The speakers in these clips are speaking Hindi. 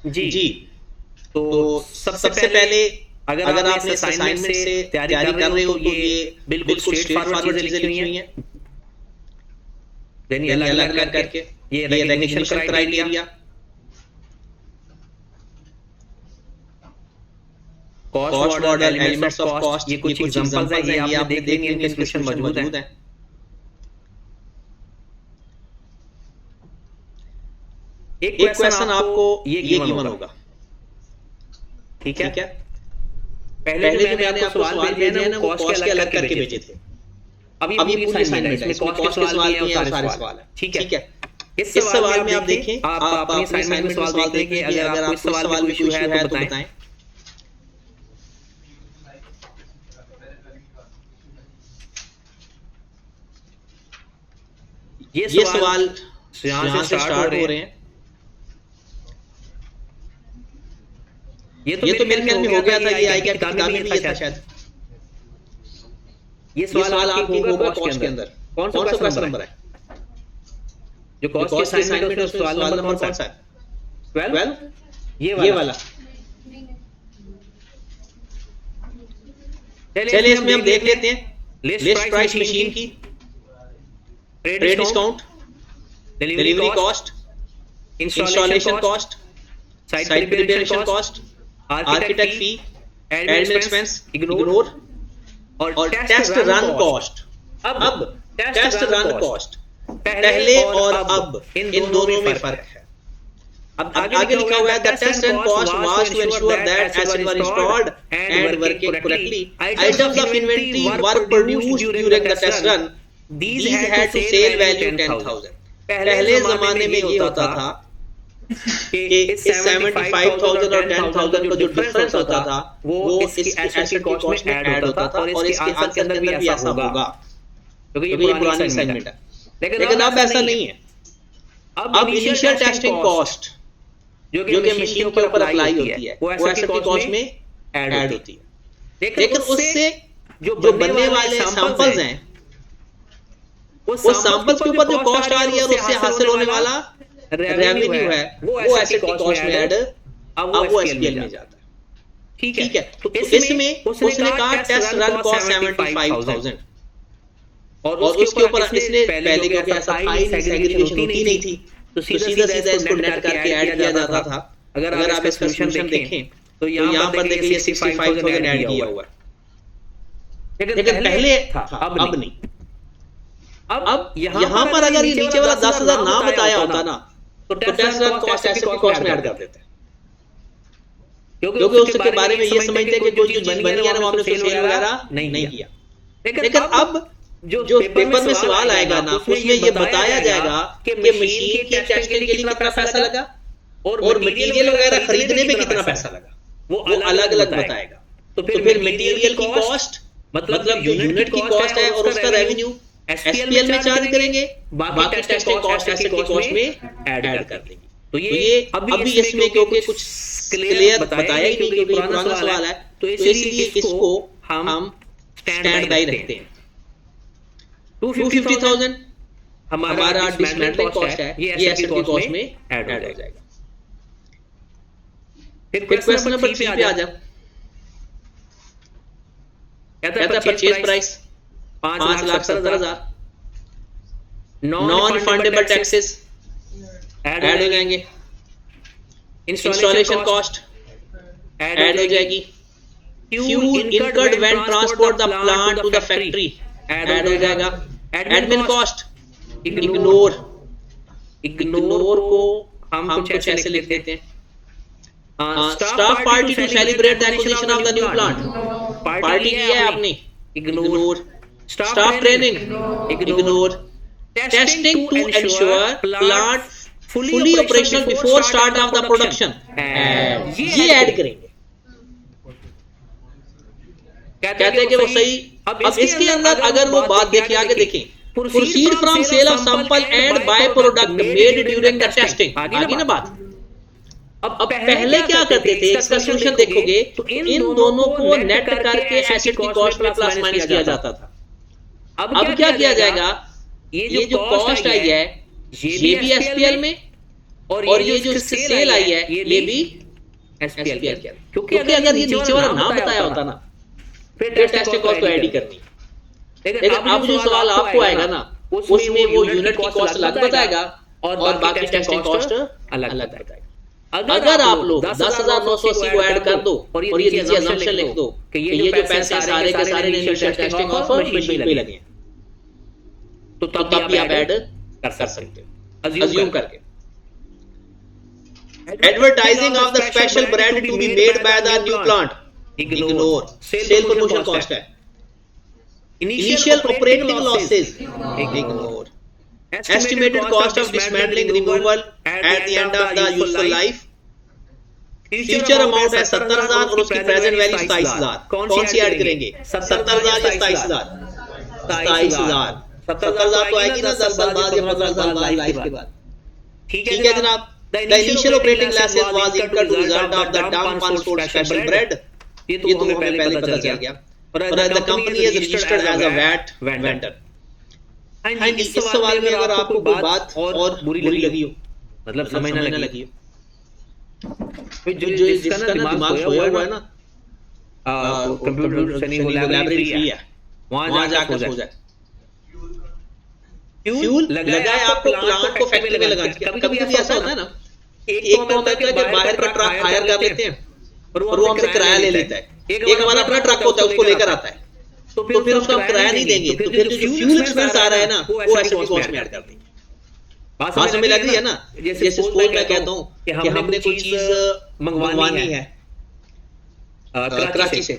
जी। तो सबसे पहले अगर आपने असाइनमेंट से तैयारी कर रहे हो तो ये बिल्कुल स्ट्रेट फॉरवर्ड चीजें लिखी हुई हैं, यानी अलग अलग करके। ये recognition criteria, cost model, elements of cost, ये कुछ एग्जांपल्स हैं, ये आपने देख लेंगे, इनके सॉल्यूशन मौजूद हैं। एक क्वेश्चन आपको ये गिवन होगा, ठीक है। पहले जो मैंने आपको सवाल भेजे हैं ना, वो कॉस्ट के अलग करके भेजे थे। अभी पूरी असाइनमेंट है, इसमें कॉस्ट के सवाल भी हैं और सारे सवाल हैं, ठीक है। इस सवाल में आप देखें, आप अपनी असाइनमेंट में सवाल देखेंगे, अगर आपको इस सवाल में इशू है तो बताएं। ये सवाल यहाँ से स्टार्ट हो रहे हैं। ये तो मेरे ख्याल में हो गया था, ये आएगा किताब में भी था शायद। ये सवाल आपके होगा कॉस्ट के अंदर। कौन सा क्वेश्चन नंबर है? जो कॉस्ट के असाइनमेंट है उसमें सवाल नंबर कौन सा है? 12, ये वाला। चलिए इसमें हम देख लेते हैं। लिस्ट प्राइस मशीन की, trade discount, delivery cost, installation cost, site preparation cost, architect fee, admin expense, ignore, और टेस्ट रन कॉस्ट। अब टेस्ट रन कॉस्ट पहले और अब इन दोनों में फर्क है। अब आगे लिखा हुआ है the test run cost was to ensure that assets were installed and working correctly, items of inventory were produced during the test run, these had to sale value 10,000। पहले जमाने में ये होता था कि इस 75,000 और 10,000 का जो डिफरेंस होता था वो इसकी एसेट की कॉस्ट में ऐड होता था, और इसके आंसर के अंदर भी ऐसा होगा, क्योंकि ये पुरानी असाइनमेंट है। लेकिन अब ऐसा नहीं है। अब इनिशियल टेस्टिंग कॉस्ट जो कि मशीन के ऊपर अप्लाई होती है वो एसेट की कॉस्ट में ऐड होती है। लेकिन उससे जो बनने वाले सैंपल्स हैं, वो सैंपल्स के ऊपर जो कॉस्ट आ रही है और उससे हासिल होने वाला रेवेन्यू है वो एसेट की कॉस्ट में ऐड, अब वो एसपीएल में जाता है, ठीक है। तो इसमें उसने कहा टेस्ट रन कॉस्ट 75,000, और उसके ऊपर इसने पहले क्योंकि ऐसा था ही सेग्रीगेशन होती नहीं थी, तो सीधा इसको नेट करके ऐड किया जाता था। अगर आप इसका सॉल्यूशन देखें तो यहाँ पर देखिए 65,000 ऐड किया हुआ है, लेकिन पहले था, अब नहीं। अब यहाँ पर अगर ये नीचे वाला 10,000 ना बताया होता ना, तो टेस्ट रन कॉस्ट एसेट की कॉस्ट में ऐड कर देते हैं, क्योंकि उसके बारे में ये समझते हैं कि जो चीज बनी है ना, हमने सेल वगैरह नहीं किया। लेकिन अब जो पेपर में सवाल आएगा ना, उसमें ये बताया जाएगा कि मशीन की टेस्टिंग के लिए कितना पैसा लगा और मटेरियल वगैरह खरीदने में कितना पैसा लगा, वो अलग अलग बताएगा। तो फिर मटेरियल की कॉस्ट मतलब यूनिट की कॉस्ट है और उसका रेवेन्यू एसपीएल में चार्ज करेंगे, बाकी टेस्टिंग कॉस्ट एसेट की कॉस्ट में ऐड कर देंगे। तो ये अभी इसमें क्योंकि कुछ क्लियर बताया ही नहीं, क्योंकि पुराना सवाल है, तो इसलिए इसको हम स्टैंड बाय रखते हैं। 250,000 हमारा डिसमेंटलिंग कॉस्ट है, ये एसेट की कॉस्ट में ऐड हो जाएगा। फिर क्वेश्चन नंबर 3 पे आ जा। कहता है purchase price 5,70,000, non fundable taxes add हो जाएंगे, इंस्टॉलेशन कॉस्ट ऐड हो जाएगी, fuel incurred when transport the plant to the factory add हो जाएगा, एडमिन कॉस्ट इग्नोर को हम कुछ ऐसे लिख देते हैं, staff party to celebrate the acquisition of the new plant, party की है आपने, ignore, staff training ignore, testing to ensure plant fully operational before start of the production, ये ऐड करेंगे। कहते हैं कि वो सही। अब इसके अंदर अगर वो बात देखिए, आगे देखें, proceed from sale of sample and by product made during the testing, आगे ना बात। अब पहले क्या करते थे, इसका सॉल्यूशन देखोगे तो इन दोनों को नेट करके एसेट की कॉस्ट में प्लस माइनस किया जाता था। अब क्या किया जाएगा, ये जो कॉस्ट आई है ये भी एसपीएल में और ये जो इससे सेल आई है ये भी एसपीएल के अंदर, क्योंकि अगर ये नीचे वाला नाम बताया होता ना फिर टेस्टिंग कॉस्ट तो ऐड ही करनी। लेकिन अब जो सवाल आपको आएगा ना उसमें वो यूनिट की कॉस्ट अलग बताएगा और बाकी टेस्टिंग कॉस्ट अलग बताएगा। अगर आप लोग 10,980 को ऐड कर दो और ये नीचे अजम्पशन लिख दो कि ये जो पैसे सारे के सारे टेस्टिंग कॉस्ट और मशीन पे लगे तो तब भी आप ऐड कर सकते हो अज्यूम करके। Advertising of the special brand to be made by the new plant, ignore. Sale promotion cost है। Initial operating losses, ignore. Estimated cost of dismantling removal at the end of the useful life, future amount है 70,000 और उसकी प्रेजेंट वैल्यू 27,000। कौन सी ऐड करेंगे? 70,000 या 27,000? 27,000। 70,000 तो आएगी ना 10 साल बाद या 15 साल बाद लाइफ के बाद। ठीक है जनाब। The initial operating losses was incurred to result of the dump unsold special bread, ये तो हमें पहले पता चल गया। और the company is registered as a VAT vendor। हाँ जी, इस सवाल में अगर आपको कोई बात और बुरी लगी हो, मतलब समझ ना लगी हो, जो जिसका ना दिमाग सोया हुआ है ना, कंप्यूटर से नहीं, लाइब्रेरी फ्री है, वहां जाकर सो जाए। फ्यूल लगाए आपको प्लांट को फैक्ट्री में लगाने। कभी-कभी ऐसा होता है ना, एक तो होता है कि बाहर का ट्रक हायर कर लेते हैं और वो हमसे किराया ले लेता है। एक हमारा अपना ट्रक होता है, उसको लेकर आता है, तो फिर उसका हम किराया नहीं देंगे, तो फिर जो फ्यूल एक्सपेंस आ रहा है ना वो एसएफटी कॉस्ट में ऐड कर देंगे। बात समझ लग रही है ना? जैसे सपोज मैं कहता हूं कि हमने कोई चीज मंगवानी है कराची से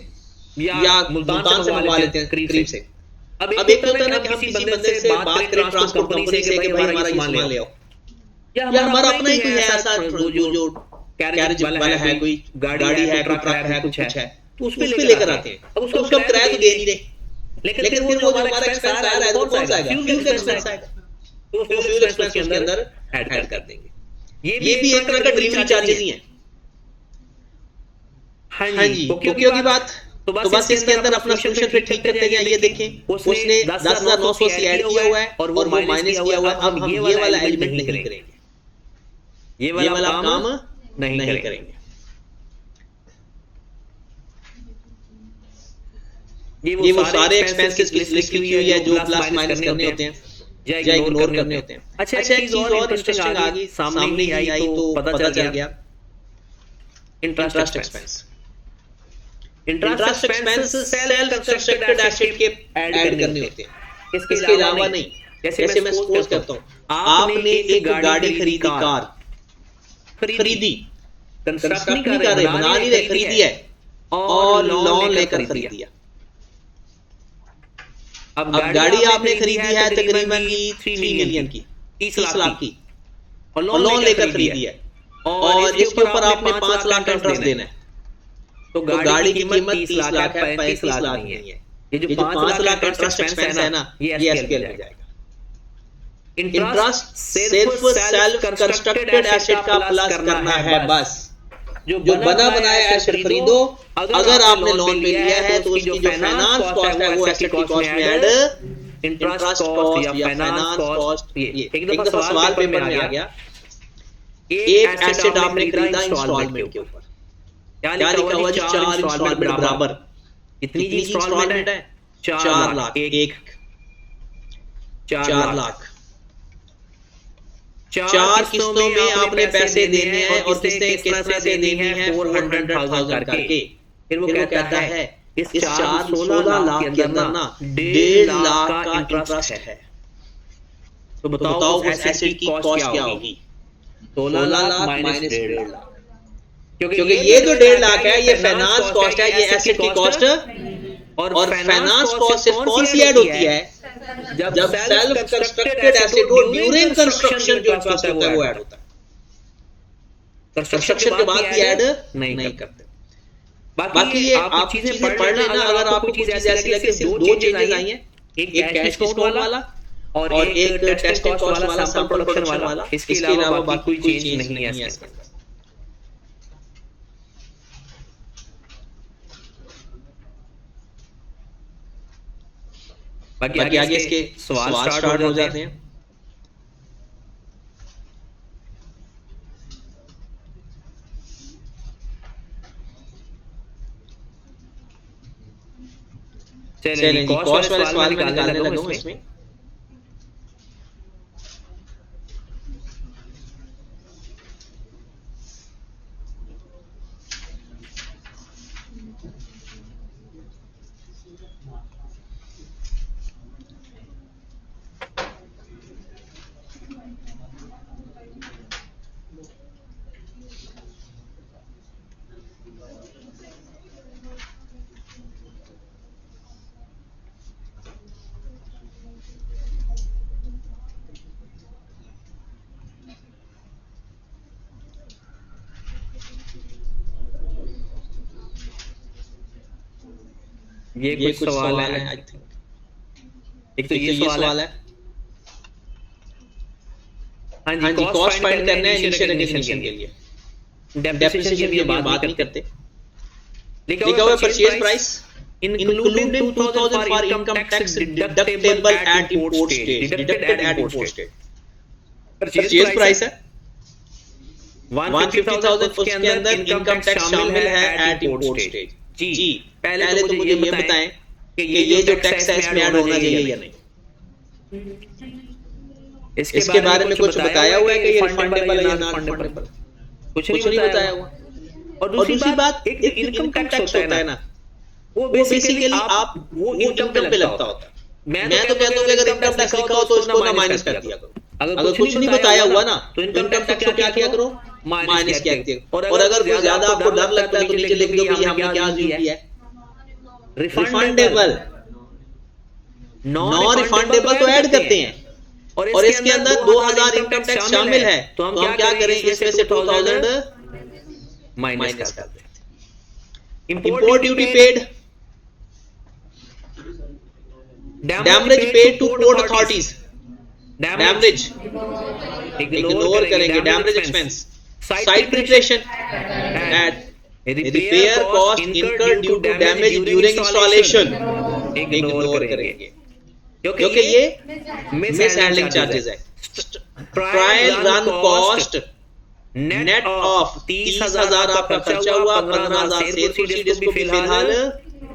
या मुल्तान से मंगवा लेते हैं, करीब से। अब एक होता है ना कि हम किसी बंदे से बात करें ट्रांसपोर्ट कंपनी से कि भाई हमारा ये सामान ले आओ, या हमारा अपना ही कोई है ऐसा जो कैरेज वाला है, कोई गाड़ी है, कोई ट्रक है, कुछ है, तो उस पे लेकर आते हैं। अब उसको हम किराया तो दे नहीं रहे, लेकिन फिर वो जो हमारा एक्सपेंस आ रहा है वो कौन सा आएगा? फ्यूल एक्सपेंस आएगा, तो फ्यूल एक्सपेंस के अंदर ऐड कर देंगे। ये भी एक तरह का डिलीवरी चार्जेस ही है। हाँ जी, ओके होगी बात। तो बस इसके अंदर अपना सोल्यूशन फिर ठीक करते हैं। ये देखें, उसने 10,980 ऐड किया हुआ है और वो माइनस किया हुआ है। अब हम ये वाला एलिमेंट नहीं करेंगे, ये वाला काम नहीं करेंगे। ये वो सारे एक्सपेंसेस की लिस्ट की हुई है जो प्लस माइनस करने होते हैं या इग्नोर करने होते हैं। अच्छा, एक चीज और इंटरेस्टिंग आ गई, सामने ही आई तो पता चल गया। Interest expense. Interest expense self constructed asset के ऐड करने होते हैं, इसके अलावा नहीं। जैसे मैं सपोज करता हूं, आपने एक गाड़ी खरीदी, कार खरीदी, कंस्ट्रक्ट नहीं कर रहे, बना नहीं रहे, खरीदी है और लोन लेकर खरीदी है। अब गाड़ी आपने खरीदी है तकरीबन 3 मिलियन की, 30 लाख की, और लोन लेकर खरीदी है और इसके ऊपर आपने 5 लाख का इंटरेस्ट देना है। तो गाड़ी की कीमत 30 लाख है, 35 लाख नहीं है। ये जो 5 लाख का इंटरेस्ट एक्सपेंस है ना, ये एसपीएल में जाएगा। इंटरेस्ट सिर्फ सेल्फ कंस्ट्रक्टेड एसेट का प्लस करना है बस। जो बना बनाया एसेट खरीदो, अगर आपने लोन पे लिया है तो उसकी जो फाइनेंस कॉस्ट है वो एसेट की कॉस्ट में ऐड, इंटरेस्ट कॉस्ट या फाइनेंस कॉस्ट। ये एक दफा सवाल पेपर में आ गया, एक एसेट आपने खरीदा इंस्टॉलमेंट के ऊपर, क्या लिखा हुआ? 4 इंस्टॉलमेंट बराबर। इतनी जी इंस्टॉलमेंट है 4 लाख, एक 4 लाख। 4 किस्तों में आपने पैसे देने हैं और किस्तें किस तरह से देनी है? 400,000 करके। फिर वो कहता है इस 16 लाख के अंदर ना 1.5 लाख का इंटरेस्ट है। तो बताओ उस एसेट की कॉस्ट क्या होगी? 16 लाख माइनस 1.5 लाख, क्योंकि ये जो 1.5 लाख है ये फाइनेंस कॉस्ट है, ये एसेट की कॉस्ट। और फाइनेंस कॉस्ट सिर्फ कौन सी ऐड होती है? जब सेल्फ कंस्ट्रक्टेड एसेट हो, ड्यूरिंग कंस्ट्रक्शन जो इंटरेस्ट होता है वो ऐड होता है। कंस्ट्रक्शन के बाद भी ऐड नहीं करते। बाकी ये आप चीजें पढ़ लेना। अगर आपको कुछ चीज ऐसी लगे, सिर्फ 2 चेंजेस आई हैं, एक कैश डिस्काउंट वाला और एक टेस्टिंग कॉस्ट वाला, सैंपल प्रोडक्शन वाला। इसके अलावा बाकी कोई चेंज नहीं है इसके अंदर। बाकी आगे इसके सवाल स्टार्ट हो जाते हैं। चलें जी, कॉस्ट वाले सवाल में निकालने लगा हूं इसमें। ये कुछ सवाल है आई थिंक। एक तो ये सवाल है। हाँ जी, कॉस्ट फाइंड करना है इनिशियल रिकग्निशन के लिए। डेप्रिसिएशन की हम बात नहीं करते। लिखा हुआ है purchase price including 2000 for income tax deductible at import stage, deducted at import stage। Purchase price है 150,000, उसके अंदर इनकम टैक्स शामिल है एट इंपोर्ट स्टेज। जी, पहले तो मुझे ये बताएं कि ये जो टैक्स है इसमें ऐड होना चाहिए या नहीं। इसके बारे में कुछ बताया हुआ है कि ये रिफंडेबल है या नॉन रिफंडेबल? कुछ नहीं बताया हुआ। और दूसरी बात, एक इनकम टैक्स होता है ना, वो बेसिकली आप वो इनकम पे लगता होता है। मैं तो कहता हूं कि अगर इनकम टैक्स लिखा हो तो इसको ना माइनस कर दिया करो। अगर कुछ नहीं बताया हुआ ना तो इनकम टैक्स को क्या किया करो, माइनस किया करो। और अगर कोई ज्यादा आपको डर लगता है तो नीचे लिख दो कि हमने क्या यूज किया है, रिफंडेबल। नॉन रिफंडेबल तो ऐड करते हैं और इसके अंदर 2000 इनकम टैक्स शामिल है, तो हम क्या करें, इसमें से 2000 माइनस कर देते हैं। Import duty paid, damage paid to port authorities, damage ignore करेंगे, damage expense, site preparation at repair cost incurred due to damage during installation, ignore करेंगे क्योंकि ये मिस हैंडलिंग चार्जेस है। Trial run cost net of 30,000 आपका खर्चा हुआ, 15,000 सेल प्रोसीड्स को भी फिलहाल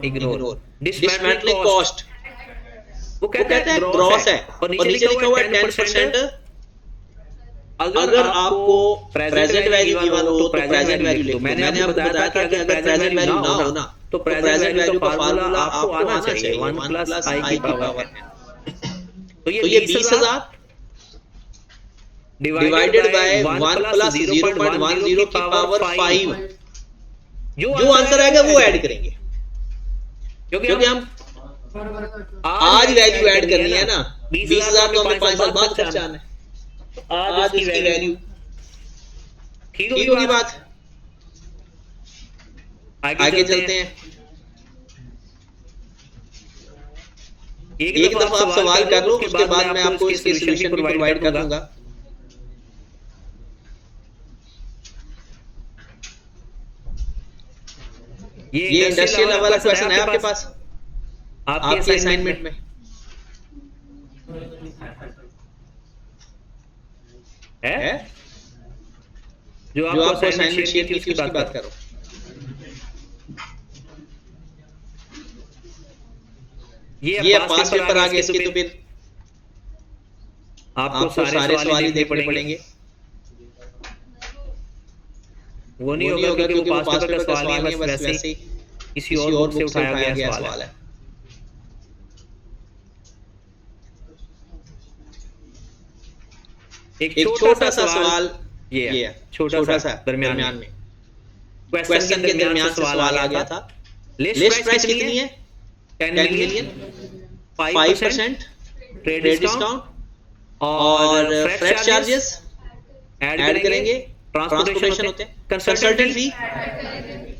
इग्नोर। डिसमेंटलिंग कॉस्ट वो कहता है ग्रॉस है और नीचे लिखा हुआ है 10%। अगर आपको प्रेजेंट वैल्यू गिवन हो तो प्रेजेंट वैल्यू लिखो। मैंने आपको बताया था कि अगर प्रेजेंट वैल्यू ना हो ना तो प्रेजेंट वैल्यू का फार्मूला आपको आना चाहिए 1 प्लस आई की पावर n। तो ये 20,000 डिवाइडेड बाय 1 प्लस 0.10 की पावर 5, जो आंसर आएगा वो ऐड करेंगे क्योंकि हम आज वैल्यू ऐड करनी है ना। 20,000 तो हमें 5 साल बाद पहचाना है, आज इसकी वैल्यू ठीक होगी बात। आगे चलते हैं। एक दफा आप सवाल कर लो, उसके बाद मैं आपको इसके सॉल्यूशन भी प्रोवाइड कर दूंगा। ये इंडस्ट्रियल लेवल वाला क्वेश्चन है आपके पास आपके असाइनमेंट में है, जो आपको असाइनमेंट शेयर की उसकी बात करो। ये पास पेपर आ गए, इसके तो फिर आपको सारे सवाल ही देखने पड़ेंगे। वो नहीं होगा क्योंकि वो पास पेपर का सवाल नहीं है, बस वैसे ही किसी और बुक से उठाया गया सवाल है। एक छोटा सा सवाल ये है, छोटा सा दरमियान में क्वेश्चन के दरमियान से सवाल आ गया था। लिस्ट प्राइस कितनी है? 10 मिलियन, 5% ट्रेड डिस्काउंट और फ्रेट चार्जेस ऐड करेंगे, ट्रांसपोर्टेशन होते हैं, कंसल्टेंट फी,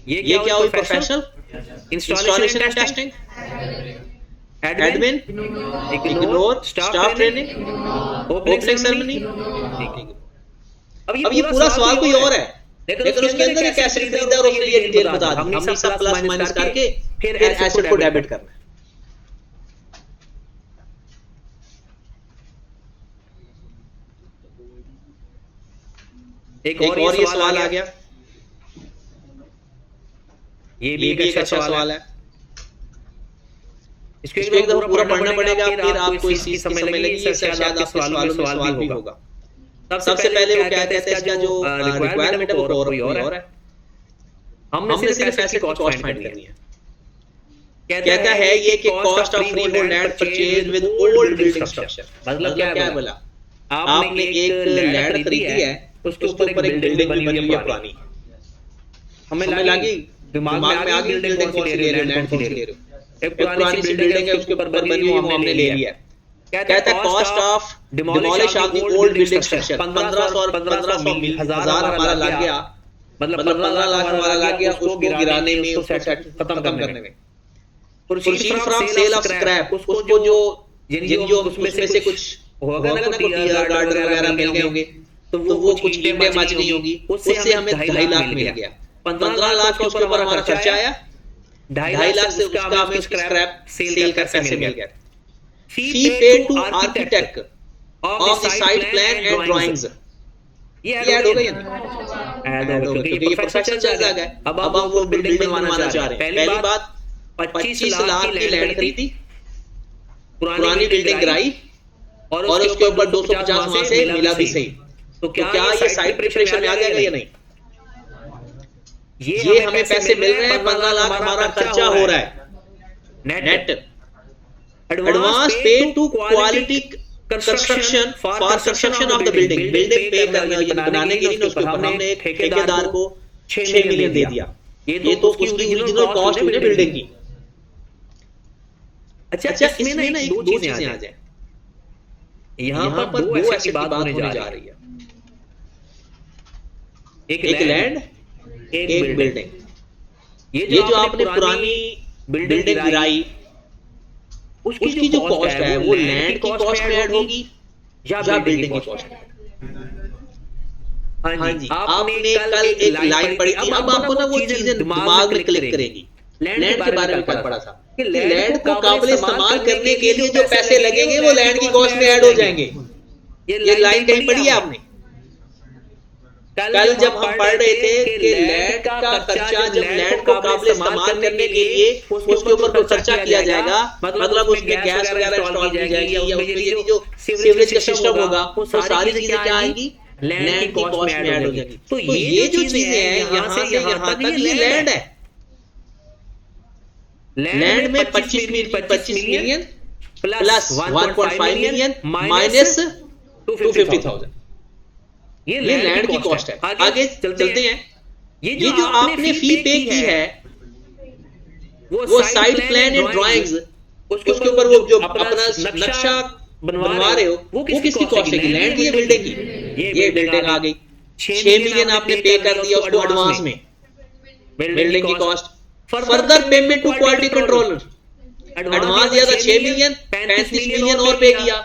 ये क्या हुई, professional installation and testing, admin ignore, staff training, opening ceremony. अब ये पूरा सवाल कोई और है लेकिन उसके अंदर एक एसेट खरीदा और उसके लिए डिटेल बता दी। हमने सब प्लस माइनस करके फिर एसेट को डेबिट करना है। एक और ये सवाल आ गया, ये भी एक अच्छा सवाल है। इसको एक दफा पूरा पढ़ना पड़ेगा, फिर आपको इस चीज की समझ लगेगी। ये शायद आपके सवालों में सवाल भी होगा। सबसे पहले वो क्या कहते हैं, इसका जो रिक्वायरमेंट है वो कोई और है। हमने सिर्फ ऐसे कॉस्ट फाइंड करनी है। कहता है ये कि cost of free hold land purchase with old building structure. मतलब क्या है बोला, आपने एक लैंड खरीदी है, उसके ऊपर एक बिल्डिंग भी बनी हुई है पुरानी। हमें लगी दिमाग में आ गई बिल्डिंग कौन सी ले रहे हो, लैंड कौन सी ले रहे हो। एक पुरानी सी बिल्डिंग है, उसके ऊपर बनी हुई वो हमने ले लिया। कहता है cost of demolish of the old building structure 1500 और 1500 हमारा लग गया, मतलब 15 लाख हमारा लग गया उसको गिराने में, उसको खत्म करने में। Proceed from sale of scrap, उसको जो उसमें से कुछ होगा ना, कोई टीयर गार्डर वगैरह मिल गए होंगे, तो वो कुछ कीमतें बच गई होगी, उससे हमें 2.5 लाख मिल गया। 15 लाख के ऊपर हमारा खर्चा आया, 2.5 लाख से उसका हमें स्क्रैप सेल कर पैसे मिल गए। Fee paid to architect of the site plan and drawings, ये ऐड हो गई है, ऐड हो गई क्योंकि ये प्रोसेस चल रहा है। अब हम वो बिल्डिंग बनवाना चाह रहे हैं। पहली बात 25 लाख की लैंड खरीदी, पुरानी बिल्डिंग गिराई और उसके ऊपर 250 वहां से मिला भी सही। तो क्या ये साइट प्रिपरेशन में आ जाएगा या नहीं? ये हमें पैसे मिल रहे हैं, 15 लाख हमारा खर्चा हो रहा है net. Advance paid to quality construction for construction of the building, building पे करने बनाने के लिए उसके ऊपर हमने एक ठेकेदार को 6 मिलियन दे दिया। ये तो उसकी ओरिजिनल कॉस्ट हुई ना बिल्डिंग की। अच्छा इसमें ना एक दो चीजें आ जाए, यहां पर दो ऐसी बात होने जा रही है, एक लैंड एक बिल्डिंग। ये जो आपने पुरानी बिल्डिंग गिराई, उसकी जो कॉस्ट है वो लैंड की कॉस्ट में ऐड होगी या बिल्डिंग की कॉस्ट में? हाँ जी, आपने कल एक लाइन पढ़ी, अब आपको ना वो चीजें दिमाग में क्लिक करेगी। लैंड के बारे में कल पढ़ा था कि लैंड को काबिल इस्तेमाल करने के लिए जो पैसे लगेंगे वो लैंड की कॉस्ट में ऐड हो जाएंगे। ये लाइन कहीं पढ़ी है आपने? कल जब हम पढ़ रहे थे कि लैंड का खर्चा, जब लैंड को काबिल इस्तेमाल करने के लिए उसके ऊपर कोई खर्चा किया जाएगा, मतलब उसमें गैस वगैरह इंस्टॉल की जाएगी या उसमें ये जो सीवरेज का सिस्टम होगा, वो सारी चीजें क्या आएंगी? लैंड की कॉस्ट में ऐड हो जाएगी। तो ये जो चीजें हैं यहाँ से यहाँ तक ये लैंड है। लैंड में 25 मिलियन प्लस 1.5 मिलियन माइनस 250,000, ये लैंड की कॉस्ट है। आगे चलते हैं। ये जो आपने फी पे की है वो साइट प्लान एंड ड्राइंग्स, उसके ऊपर वो जो अपना नक्शा बनवा रहे हो वो किसकी कॉस्ट है? लैंड की या बिल्डिंग की? ये बिल्डिंग आ गई, 6 मिलियन आपने पे कर दिया उसको एडवांस में, बिल्डिंग की cost. Further payment to quality controller, advance दिया था 6 मिलियन, 35 मिलियन और पे किया,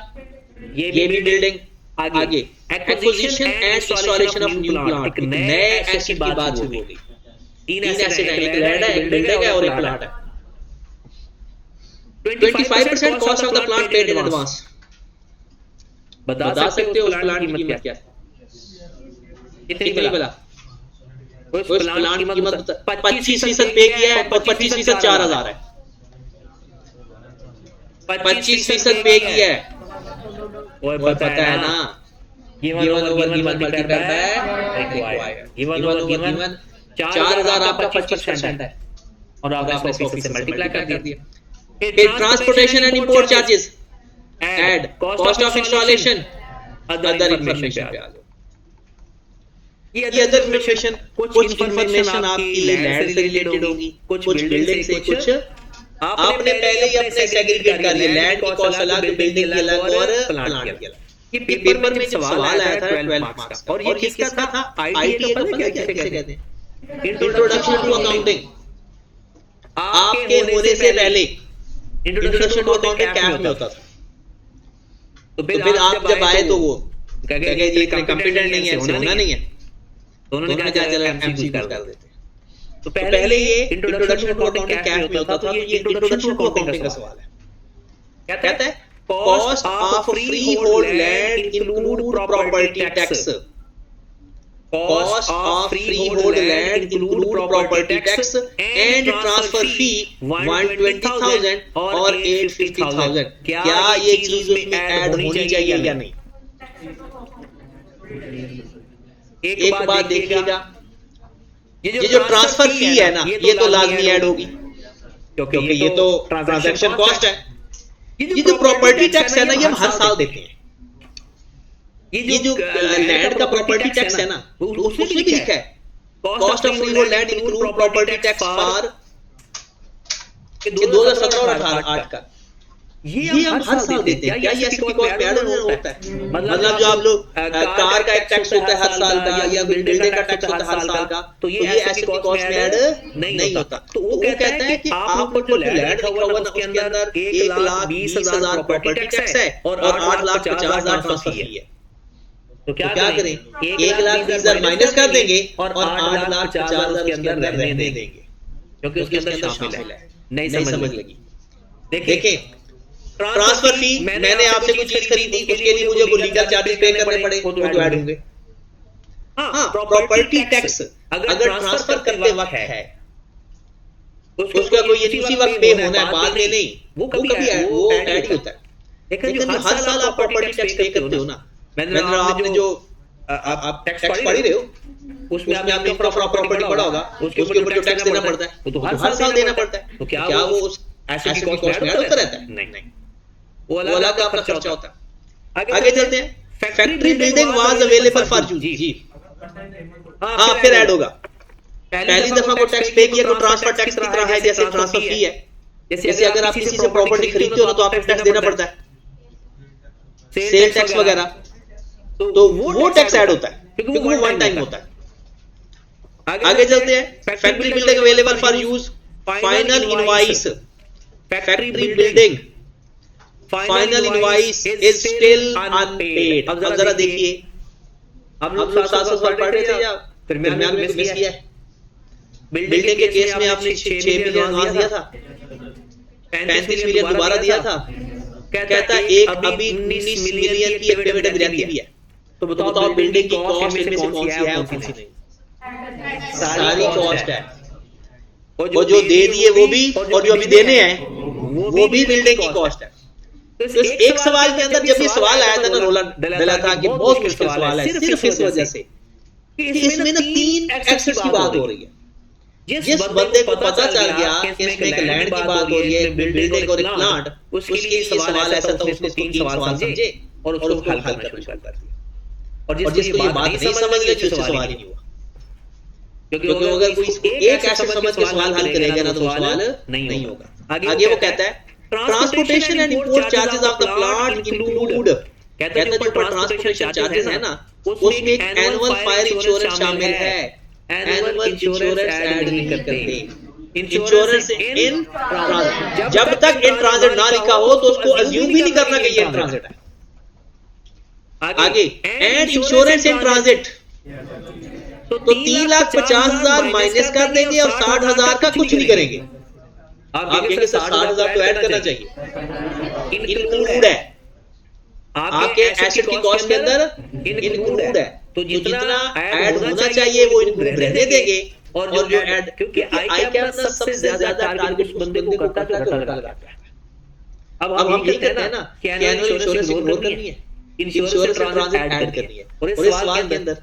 ये भी बिल्डिंग। आगे acquisition and installation of new plant, एक नए एसेट की बात शुरू हो गई। 3 एसेट है, एक लैंड है, एक बिल्डिंग है और एक प्लांट है। 25% cost of the plant paid in advance. बता सकते हो उस प्लांट की कीमत क्या है? कितनी मिला? उस प्लांट की कीमत 25% पे किया है और 25% 4,000 है। 25% पे किया है, वो पता है ना, given over given multiply by required. Given over given 4,000 आपका 25% है और आपने 100 से मल्टीप्लाई कर दिया। Transportation and import charges add, cost of installation, other information पे आ जाओ। ये अदर इंफॉर्मेशन, कुछ इंफॉर्मेशन आपकी लैंड से रिलेटेड होगी, कुछ बिल्डिंग से, कुछ आपने पहले ही अपने सेग्रीगेट कर लिया, लैंड की कॉस्ट अलग, बिल्डिंग की अलग और प्लांट की अलग। ये पेपर में जब सवाल आया था 12 मार्क्स का, और ये किसका था? आईटीए का। पता है कैसे कहते हैं? Introduction to accounting. आपके होने से पहले इंट्रोडक्शन टू अकाउंटिंग कैफ में होता था। तो फिर आप जब आए तो वो कहे जी इतने कॉम्पिटेंट नहीं है, होना नहीं है, तो उन्होंने कहा चलो एमसीक्यू कर देते। तो पहले ये इंट्रोडक्शन टू अकाउंटिंग कैफ में होता था, तो ये इंट्रोडक्शन टू अकाउंटिंग का सवाल है। क्या कहता है? Cost of free hold land include property tax. cost of freehold land include property tax and transfer fee 120,000 और 850,000। क्या ये चीज उसमें ऐड होनी चाहिए या नहीं? एक बात देखिएगा, ये जो ट्रांसफर फी है ना, ये तो लाजमी ऐड होगी क्योंकि ये तो ट्रांजैक्शन कॉस्ट है। ये जो प्रॉपर्टी टैक्स है ना, ये हम हर साल देते हैं। ये जो लैंड का प्रॉपर्टी टैक्स है ना, उसमें भी लिखा है cost of freehold land include property tax for 2017 और 18 का। ये हम हर साल देते हैं। क्या ये एसेट की कॉस्ट में ऐड होता है? मतलब जो आप लोग कार का एक टैक्स होता है हर साल का, या बिल्डिंग का टैक्स होता है हर साल का, तो ये एसेट की कॉस्ट में ऐड नहीं होता। तो वो कहता है कि आप जो लैंड लिखा हुआ ना, उसके अंदर 1,20,000 प्रॉपर्टी टैक्स है और 8,50,000 ट्रांसफर फी है। तो क्या करें? 1,20,000 माइनस कर देंगे और 8,50,000 उसके अंदर रहने देंगे क्योंकि उसके अंदर शामिल है। नहीं समझ लगी? देखें, ट्रांसफर फी, मैंने आपसे कोई चीज खरीदी, उसके लिए मुझे कोई लीगल चार्जेस पे करने पड़े, वो तो ऐड होंगे। हाँ, प्रॉपर्टी टैक्स अगर ट्रांसफर करते वक्त है, उसका कोई इसी वक्त पे होना है, बाद में नहीं, वो कभी ऐड होता है। लेकिन जो हर साल आप प्रॉपर्टी टैक्स पे करते हो ना, मतलब आपने जो आप टैक्स पढ़ ही रहे हो, उसमें आपने प्रॉपर्टी पढ़ा होगा, उसके ऊपर जो टैक्स देना पड़ता है वो तो हर साल देना पड़ता है। तो क्या वो उस एसेट की कॉस्ट में ऐड होता रहता है? नहीं, वो अलग का खर्चा होता है। आगे चलते हैं। Factory building was available for use. जी हाँ, फिर ऐड होगा। पहली दफा को टैक्स पे किया तो ट्रांसफर टैक्स की तरह है, जैसे ट्रांसफर फी है। जैसे अगर आप किसी से प्रॉपर्टी खरीदते हो ना, तो आपको टैक्स देना पड़ता है, सेल टैक्स वगैरह, तो वो टैक्स ऐड होता है क्योंकि वो वन टाइम होता है। आगे चलते हैं। Factory building available for use, final invoice, factory building final invoice is still unpaid. अब जरा देखिए, हम लोग 700 पढ़ रहे थे या फिर दरमियान में मिस किया है? बिल्डिंग के केस में आपने 6 मिलियन एडवांस दिया था, 35 मिलियन दोबारा दिया था। कहता एक अभी 19 मिलियन की एफिडेविट रहती भी है। तो बताओ बिल्डिंग की कॉस्ट में से कौन सी है और कौन सी नहीं? सारी कॉस्ट है। और जो दे दिए वो भी, और जो अभी देने हैं वो भी बिल्डिंग की कॉस्ट है। तो एक सवाल के अंदर जब ये सवाल आया था ना, रोला डला था कि बहुत मुश्किल सवाल है, सिर्फ इस वजह से कि इसमें ना 3 एसेट्स की बात हो रही है। जिस बंदे को पता चल गया कि इसमें एक लैंड की बात हो रही है, बिल्डिंग और एक प्लांट, उसके लिए सवाल ऐसा था, उसने 3 सवाल समझे और उसको हल करना शुरू कर दिया। और जिसको ये बात नहीं समझ लगी, उससे सवाल ही नहीं हुआ। क्योंकि अगर कोई एक ऐसे समझ के सवाल हल करेगा ना, तो सवाल नहीं होगा। आगे वो कहता है transportation and import charges of the plant include. कहता है जो ट्रांसपोर्टेशन चार्जेस है ना, उसमें एक एनुअल फायर इंश्योरेंस शामिल है। एनुअल इंश्योरेंस ऐड नहीं करते। इंश्योरेंस इन ट्रांजिट, जब तक इन ट्रांजिट ना लिखा हो तो उसको अज्यूम भी नहीं करना कि ये इन ट्रांजिट है। आगे एंड इंश्योरेंस इन ट्रांजिट, तो 3,50,000 माइनस कर देंगे और 60,000 का कुछ नहीं करेंगे। आप कहेंगे 60,000 तो ऐड करना चाहिए, इंक्लूड है आपके एसेट की कॉस्ट के अंदर, इंक्लूड है। तो जितना ऐड होना चाहिए वो इंक्लूड रहने देंगे। और जो ऐड, क्योंकि आई कैप अपना सबसे ज्यादा टारगेट उस बंदे को करता है जो घाटा लगाता है। अब हम यही कहते हैं ना कि एनुअल इंश्योरेंस इग्नोर करनी है, इंश्योरेंस ट्रांजिट ऐड करनी है। और इस सवाल के अंदर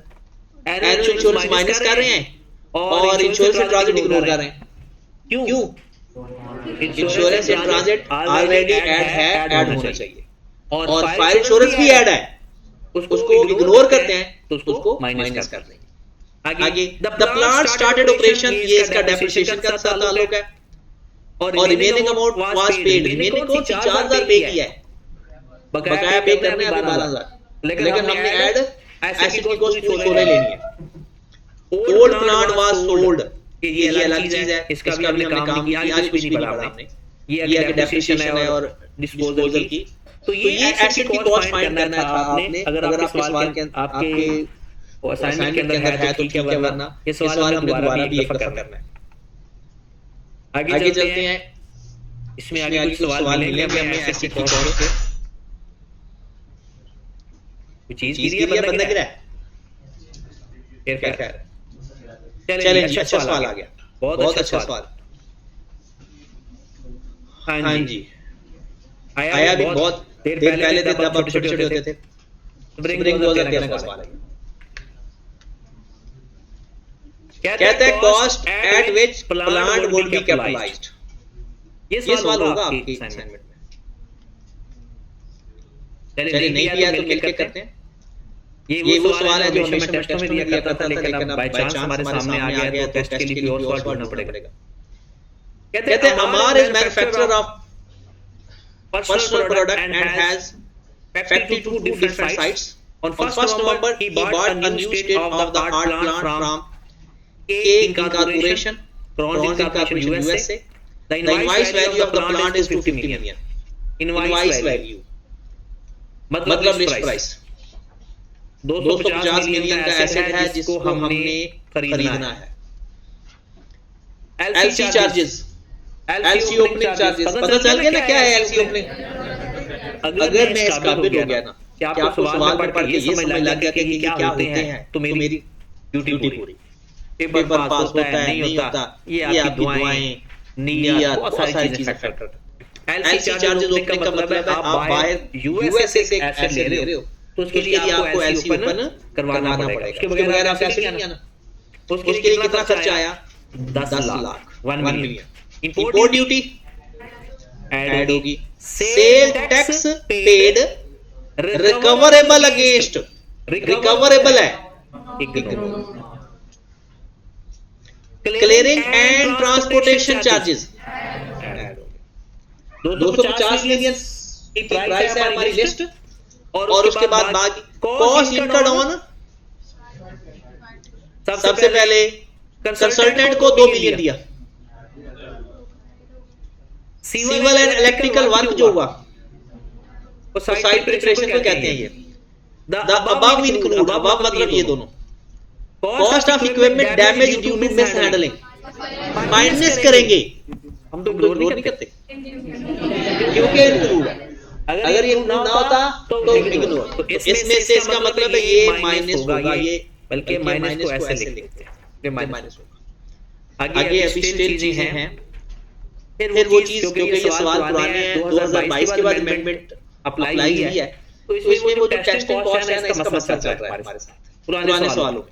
एनुअल इंश्योरेंस माइनस कर रहे हैं और इंश्योरेंस ट्रांजिट इग्नोर कर रहे हैं। क्यों? Insurance in transit already add होना चाहिए और फायर इंश्योरेंस भी ऐड है, उसको इग्नोर करते हैं तो उसको माइनस कर देंगे। आगे द प्लांट स्टार्टेड ऑपरेशन, ये इसका डेप्रिसिएशन का ताल्लुक है। और remaining amount was paid, remaining को 4,000 पे किया है, बकाया पे करने अभी 12,000। लेकिन हमने ऐड एसेट की कॉस्ट पूरी लेनी है। ओल्ड प्लांट वाज सोल्ड, ये अलग चीज है, इसका भी हमने काम किया, आज कुछ नहीं पढ़ा हमने। ये आगे डेप्रिसिएशन है और डिस्पोजल की। तो ये एसेट की कॉस्ट फाइंड करना है आपने। अगर आपके सवाल के आपके असाइनमेंट के अंदर है तो क्या, वरना ये सवाल हमने दोबारा भी एक दफा करना है। आगे चलते हैं। इसमें आगे कुछ सवाल मिले हमें एसेट की कॉस्ट के। कुछ चीज गिरी है, बंदा गिरा है, चलें जी, अच्छा सवाल आ गया, बहुत अच्छा सवाल। हाँ जी, आया भी बहुत देर पहले थे, तब आप छोटे छोटे होते थे। स्प्रिंग 2013 का सवाल है। कहते हैं cost at which plant would be capitalised. ये सवाल होगा आपकी असाइनमेंट में। चलिए नहीं दिया तो मिलके करते हैं। ये वो सवाल है जो हमेशा मैं टेस्ट में दिया करता था, लेकिन अब बाय चांस हमारे सामने आ गया तो टेस्ट के लिए और सवाल ढूंढना पड़ेगा। कहते हैं Amar is manufacturer of personal product and has factory to two different sites. On 1st November, he bought a new state-of-the-art plant from K Incorporation, Crons Incorporation, USA. The invoice value of the plant is 250 million. Invoice value, मतलब list price. 250 मिलियन का एसेट है जिसको हमने खरीदना है। LC charges, LC opening charges, पता चल गया ना क्या है LC ओपनिंग? अगर मैं इस काबिल हो गया ना कि आपको सवाल पढ़ के ये समझ लग गया कि क्या होते हैं, तो मेरी ड्यूटी पूरी। पेपर पास होता है नहीं होता, ये आपकी दुआएं, नियत, बहुत सारी चीजें फैक्टर। LC चार्जेस ओपनिंग का मतलब है आप बाहर यूएसए से एसेट ले रहे हो, तो उसके लिए आपको LC ओपन करवाना पड़ेगा। उसके बगैर आप ऐसे नहीं आना। उसके लिए कितना खर्चा आया? 10 lakh, 1 million. Import duty add होगी, sale tax paid, recoverable against, recoverable है, clearing and transportation charges 250 million की प्राइस है हमारी लिस्ट। और उसके बाद बाकी कॉस्ट इनकर्ड ऑन, सबसे पहले कंसल्टेंट को 2 मिलियन दिया। सिविल एंड इलेक्ट्रिकल वर्क जो हुआ वो साइट प्रिपरेशन को कहते हैं। ये द अबव इंक्लूड, अबव मतलब ये दोनों, cost of equipment damage due to mishandling minus करेंगे। हम तो इग्नोर नहीं करते क्योंकि इंक्लूड है। अगर ये ना होता तो इग्नोर। तो इसमें से इसका मतलब है ये माइनस होगा, ये बल्कि माइनस को ऐसे लिखते हैं, ये माइनस होगा। आगे अभी स्टिल चीजें हैं। फिर वो चीज क्योंकि ये सवाल पुराने हैं, 2022 के बाद अमेंडमेंट अप्लाई हुई है, तो इसमें वो जो टेस्टिंग कॉस्ट है ना, इसका मसला चल रहा है हमारे साथ पुराने सवालों।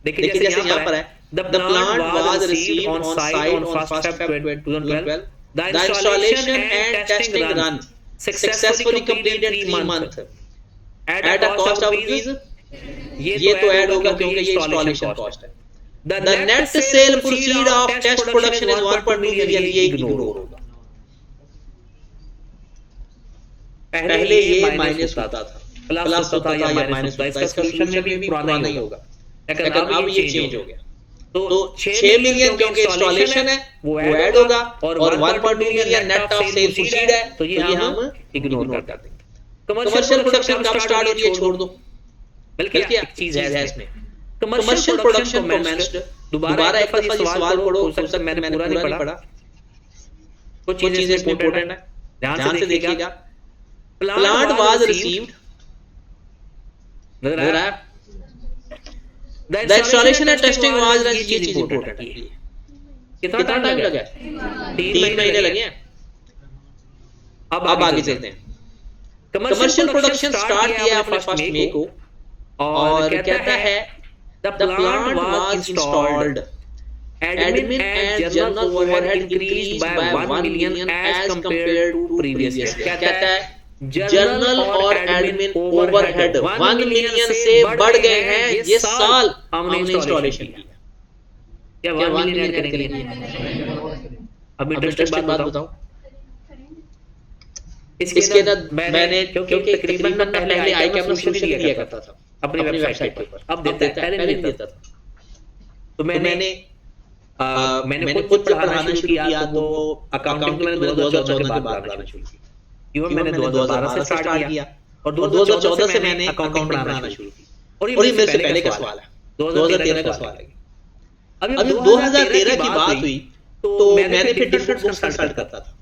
देखिए जैसे यहाँ पर है, the plant was received on site on 1st February 2012, the installation and testing run successfully completed 3 months at a cost of rupees. ये तो ऐड होगा क्योंकि ये इंस्टॉलेशन कॉस्ट है। The net sale proceed of test production is 1.2 million, ये इग्नोर होगा। पहले ये माइनस होता था, प्लस होता या माइनस होता, इसका सॉल्यूशन में भी पुराना ही होगा, लेकिन अब ये चेंज हो गया। तो 6 मिलियन क्योंकि इंस्टॉलेशन है वो ऐड होगा, और 1.2 million net of cell proceed है, तो ये हम इग्नोर कर देंगे। कमर्शियल प्रोडक्शन कब स्टार्ट होती है छोड़ दो, बल्कि एक चीज है इसमें, कमर्शियल प्रोडक्शन कमेंस्ड। दोबारा एक दफा ये सवाल पढ़ो, हो सकता है मैंने पूरा नहीं पढ़ा, कुछ चीजें इंपॉर्टेंट है, ध्यान से देखिएगा। प्लांट वाज रिसीव्ड, नजर आ रहा है, the installation and testing was, ये चीज इंपॉर्टेंट है। कितना टाइम लगा? 3 महीने लगे हैं। अब आगे चलते हैं। कमर्शियल प्रोडक्शन स्टार्ट किया आपने 1 मई को, और कहता है the plant was installed, admin and general overhead increased by 1 million as compared to previous year। क्या कहता है? जनरल और एडमिन ओवरहेड 1 मिलियन से बढ़ गए हैं ये साल हमने इंस्टॉलेशन किया। क्या 1 मिलियन ऐड करेंगे? अब इंटरेस्टिंग बात बताओ, इसके अंदर मैंने क्योंकि तकरीबन पहले आई कैम सॉल्यूशन दिया करता था अपनी वेबसाइट पर, अब देता है, पहले नहीं देता था। तो मैंने खुद पढ़ाना शुरू किया, तो अकाउंटिंग मैंने 2014 के बाद पढ़ाना शुरू किया। इवन मैंने 2012 से स्टार्ट किया, और 2014 से मैंने अकाउंटिंग पढ़ाना शुरू की। और ये मेरे से पहले का सवाल है, 2013 का सवाल है। अभी 2013 की बात हुई तो मैंने फिर डिफरेंट बुक्स कंसल्ट करता था।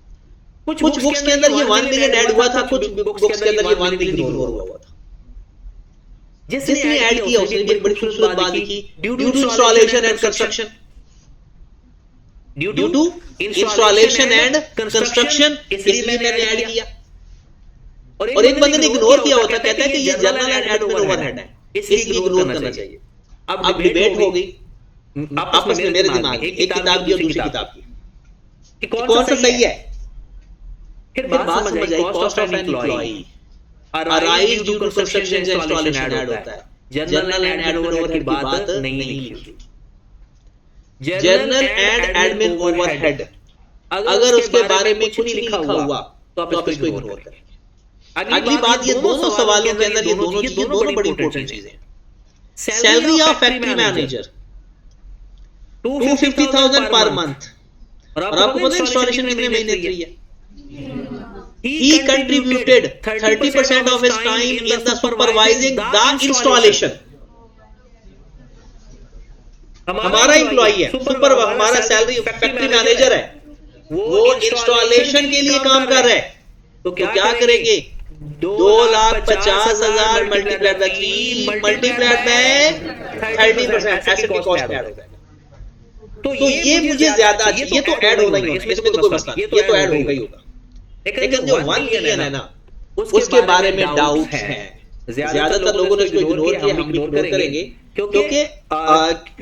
कुछ बुक्स के अंदर ये 1 मिलियन ऐड हुआ था, कुछ बुक्स के अंदर ये 1 मिलियन इग्नोर हुआ था। जिसने ऐड किया उसने भी एक बड़ी खूबसूरत बात लिखी, due to installation and construction, due to installation and construction, इसलिए मैंने ऐड किया। और एक बंदे ने इग्नोर किया होता, कहता है कि ये जनरल एंड एडमिन ओवरहेड है, इसलिए इग्नोर करना चाहिए। अब डिबेट हो गई आपस में मेरे दिमाग में, एक किताब की और दूसरी किताब की, कौन सा सही है। फिर बात समझ आई, cost of an employee arise due to construction and installation add होता है, जनरल एंड एडमिन ओवरहेड की बात नहीं लिखी। जनरल एंड एडमिन ओवरहेड अगर उसके बारे में कुछ नहीं लिखा हुआ तो आप इसको इग्नोर करें। अगली बात, ये दोनों सवालों के अंदर ये दोनों चीजें दोनों बड़ी इंपॉर्टेंट चीजें हैं। Salary of factory manager 250,000 per month, और आपको पता है इंस्टॉलेशन कितने महीने की है। He contributed 30% of his time in the supervising the installation. हमारा एम्प्लॉई है, सुपर हमारा सैलरी फैक्ट्री मैनेजर है, वो इंस्टॉलेशन के लिए काम कर रहा है, तो क्या करेंगे, 2,50,000 multiplied by 3 multiplied by 30% asset की कॉस्ट ऐड होगा। तो ये मुझे ज्यादा, ये तो ऐड होगा ही, इसमें तो कोई मसला नहीं, ये तो ऐड होगा ही होगा। लेकिन जो 1 मिलियन है ना, उसके बारे में डाउट है। ज्यादातर लोगों ने इसको इग्नोर किया, हम इग्नोर करेंगे, क्योंकि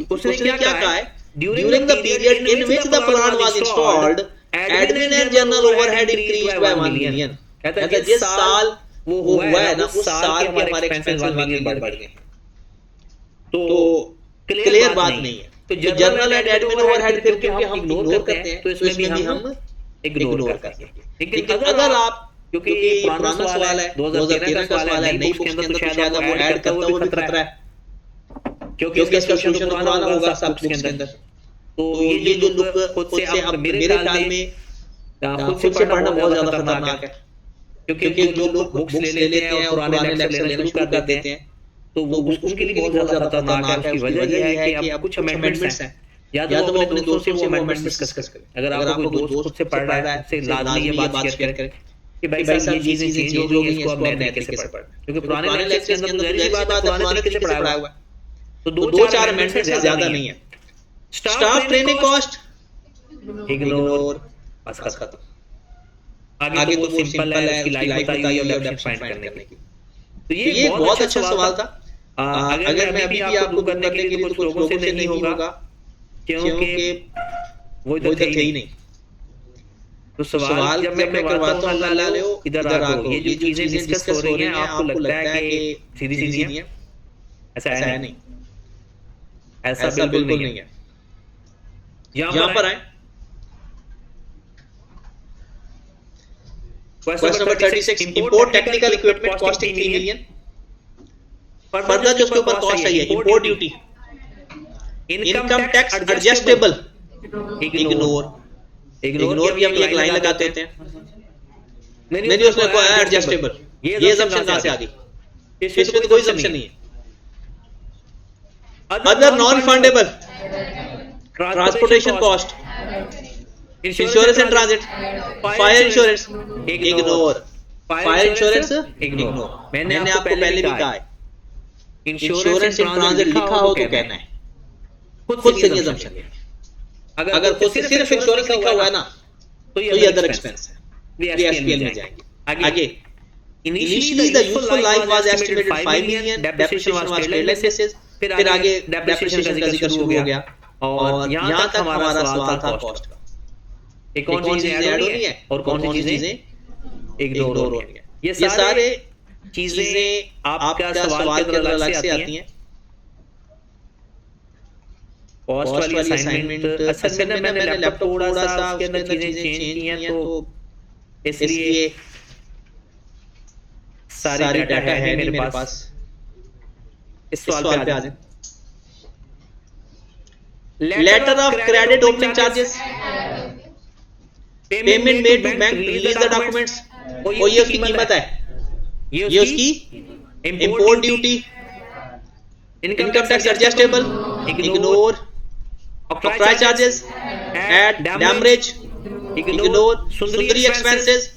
उसने क्या कहा है, during the period in which the plant was installed admin and general overhead increased by 1 million. कहता है जिस साल वो हुआ है ना, उस साल के हमारे एक्सपेंसेस 1 मिलियन बढ़ गए। तो क्लियर बात नहीं है। तो जनरल एंड एडमिन ओवरहेड फिर क्योंकि हम इग्नोर करते हैं, तो इसमें भी हम इग्नोर करते हैं। लेकिन अगर आप, क्योंकि पुराना सवाल है, 2013 का सवाल है, नई बुक के अंदर तो शायद वो ऐड करता हुआ भी खतरा है, क्योंकि इसका सोल्यूशन पुराना होगा सब बुक्स के अंदर। तो ये जो लोग खुद से, अब मेरे ख्याल में खुद से पढ़ना बहुत ज्यादा खतरनाक है, क्योंकि जो लोग बुक्स ले लेते हैं और पुराने लेक्चर लेना शुरू कर देते हैं, तो वो उनके लिए बहुत ज्यादा खतरनाक है। उसकी वजह यह है कि अब कुछ अमेंडमेंट्स हैं, या तो वो अपने दोस्तों से वो अमेंडमेंट्स डिस्कस करें। अगर आपको कोई दोस्त खुद से पढ़ रहा है, उससे लाजमी ये बात शेयर करें कि भाई साहब ये चीजें चेंज हो गई हैं, इसको अब नए तरीके से पढ़ना, क्योंकि पुराने लेक्चर्स के अंदर तो जाहिर सी बात है पुराने तरीके से पढ़ाया हुआ है, तो 2-4 अमेंडमेंट्स ज्यादा नहीं है। स्टाफ ट्रेनिंग कॉस्ट इग्नोर, बस खत्म। आगे तो वो सिंपल है, उसकी लाइफ बताइए और डेफिनेशन फाइंड करने की। तो ये बहुत अच्छा सवाल था। अगर मैं अभी भी आपको करने के लिए तो कुछ लोगों से नहीं होगा, क्योंकि वो इधर थे ही नहीं। तो सवाल जब मैं करवाता हूँ, ला ले इधर आ गो, ये जो चीजें डिस्कस हो रही हैं आपको लगता है कि सीधी सीधी हैं, ऐसा है नहीं, ऐसा बिल्कुल नहीं है। यहाँ पर आए, question number 36, import technical equipment costing 3 million. Further जो उसके ऊपर कॉस्ट आई है, import duty, income tax adjustable, ignore भी हम एक लाइन लगाते हैं, नहीं उसमें कोई एडजस्टेबल, ये assumption कहां से आ गई, इसमें तो कोई assumption नहीं है। Other non fundable, transportation cost, insurance and transit, fire insurance, ignore, fire insurance ignore. मैंने आपको पहले भी कहा है, इंश्योरेंस एंड ट्रांजिट लिखा हो तो कहना है, खुद से ये assumption है। अगर खुद से सिर्फ इंश्योरेंस लिखा हुआ है ना, तो ये अदर एक्सपेंस है, ये एसपीएल में जाएंगे। आगे, initially the useful life was estimated 5 million, depreciation was ट्रेडलेस एसेट्स, फिर आगे डेप्रिसिएशन का जिक्र शुरू हो गया, और यहां तक हमारा सवाल था कॉस्ट का। एक कौन सी चीजें ऐड हो रही है और कौन सी चीजें इग्नोर हो रही है। ये सारे चीजें आपका सवाल के अंदर अलग से आती हैं। कॉस्ट वाली असाइनमेंट असल में मैंने लैपटॉप थोड़ा सा उसके अंदर चीजें चेंज की हैं, तो इसलिए सारी डाटा है नहीं मेरे पास। इस सवाल पे आ जाए, letter of credit opening charges, payment made to bank release the documents, और ये उसकी कीमत है, ये उसकी import duty, income tax adjustable, ignore, octroi charges, add demurrage, ignore, sundry expenses,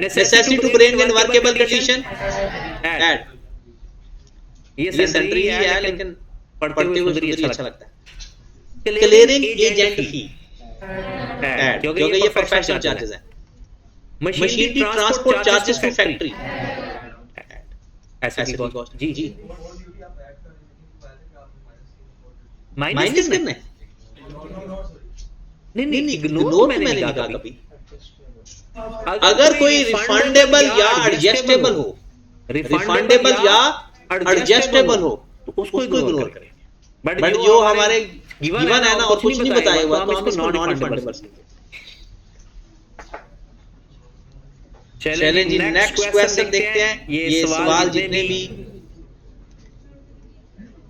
necessity to bring in workable condition, add. ये सेंट्री ही है, लेकिन पढ़ते हुए सुंदर ही अच्छा लगता है। क्लियरिंग एजेंट फी एड, क्योंकि ये प्रोफेशनल चार्जेस है। Machinery transport charges to factory SSC cost. जी जी, माइनस करना है? नहीं, इग्नोर मैंने नहीं कहा कभी। अगर कोई रिफंडेबल या एडजस्टेबल हो, रिफंडेबल या एडजस्टेबल हो तो उसको इग्नोर करें। बट जो हमारे गिवन है ना और कुछ नहीं बताया हुआ तो हम इसको नॉन रिफंडेबल समझेंगे। चलिए जी, नेक्स्ट क्वेश्चन देखते हैं। ये सवाल जितने भी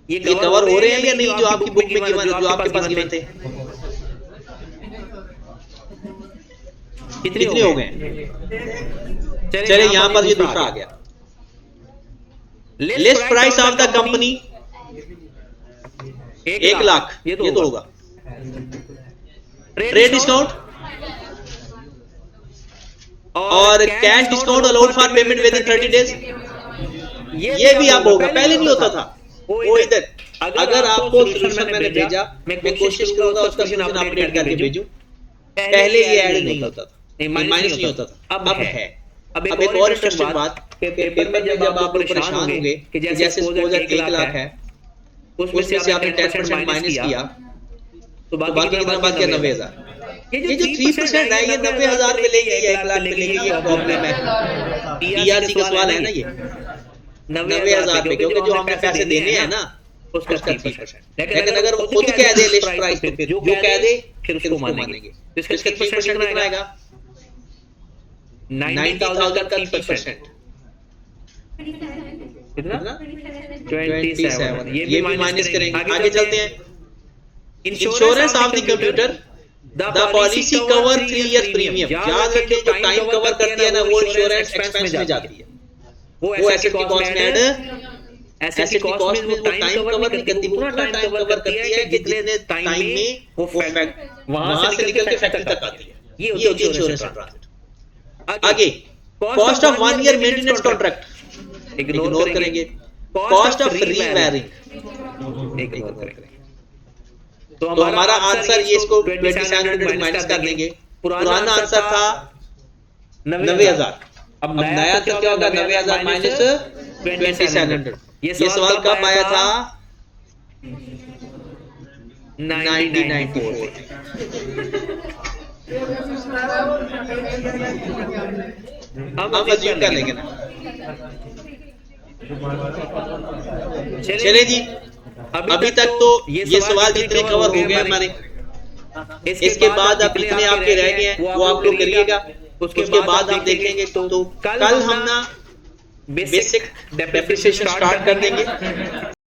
ये कवर हो रहे हैं या नहीं, जो आपकी बुक में गिवन, जो आपके पास गिवन थे, कितने हो गए? चलिए यहां पर ये दूसरा आ गया। List price of the company 1 lakh, ये तो होगा। ट्रेड डिस्काउंट और cash discount allowed for payment with in 30 days, ये भी आप होगा। पहले नहीं होता था वो इधर। अगर आपको सोल्यूशन मैंने भेजा, मैं कोशिश करूंगा उसका सोल्यूशन अपडेट करके भेजूं। पहले ये ऐड नहीं होता था, माइनस नहीं होता था, अब है। अब एक और इंटरेस्टिंग बात, पेपर में जब आप परेशान होंगे कि जैसे सपोज 1 लाख है, उसमें से आपने 10% माइनस किया तो बाकी कितना बच गया? 90,000। ये जो 3% है ये 90,000 मिलेगी या 1 लाख मिलेगी, ये प्रॉब्लम है। टीआरसी का सवाल है ना ये 90,000 पे, क्योंकि जो हमने पैसे देने हैं ना उसका 3%। लेकिन अगर वो खुद कह दे लिस्ट प्राइस तो फिर जो कह दे फिर उसको मानेंगे। तो इसका 3% कितना आएगा? 90,000 का 3%। कितना? 27। ये भी माइनस करेंगे। आगे चलते हैं। Insurance of the computer, the policy cover 3 years premium. याद रखिए जो टाइम कवर करती है ना वो इंश्योरेंस एक्सपेंस में जाती है, वो एसेट की कॉस्ट में ऐड, एसेट की कॉस्ट में वो टाइम कवर नहीं करती, पूरा टाइम कवर करती है जितने टाइम में वो वहां से निकल के फैक्ट्री तक आती है। ये होती है इंश्योरेंस ट्रांसफर। आगे cost of 1 year maintenance contract ignore करेंगे। कॉस्ट ऑफ रीवायरिंग इग्नोर करेंगे। तो हमारा आंसर ये इसको 2700 माइनस कर देंगे। पुराना आंसर था 90,000। अब नया आंसर क्या होगा? 90,000 माइनस 2700। ये सवाल कब आया था? 1994। हम अज्यूम कर लेंगे ना। चलिए जी, अभी तक तो ये सवाल जितने कवर हो गए हमारे, इसके बाद अब जितने आपके रह गए हैं वो आप लोग करिएगा। उसके बाद हम देखेंगे तो कल हम ना बेसिक डेप्रिसिएशन स्टार्ट कर देंगे।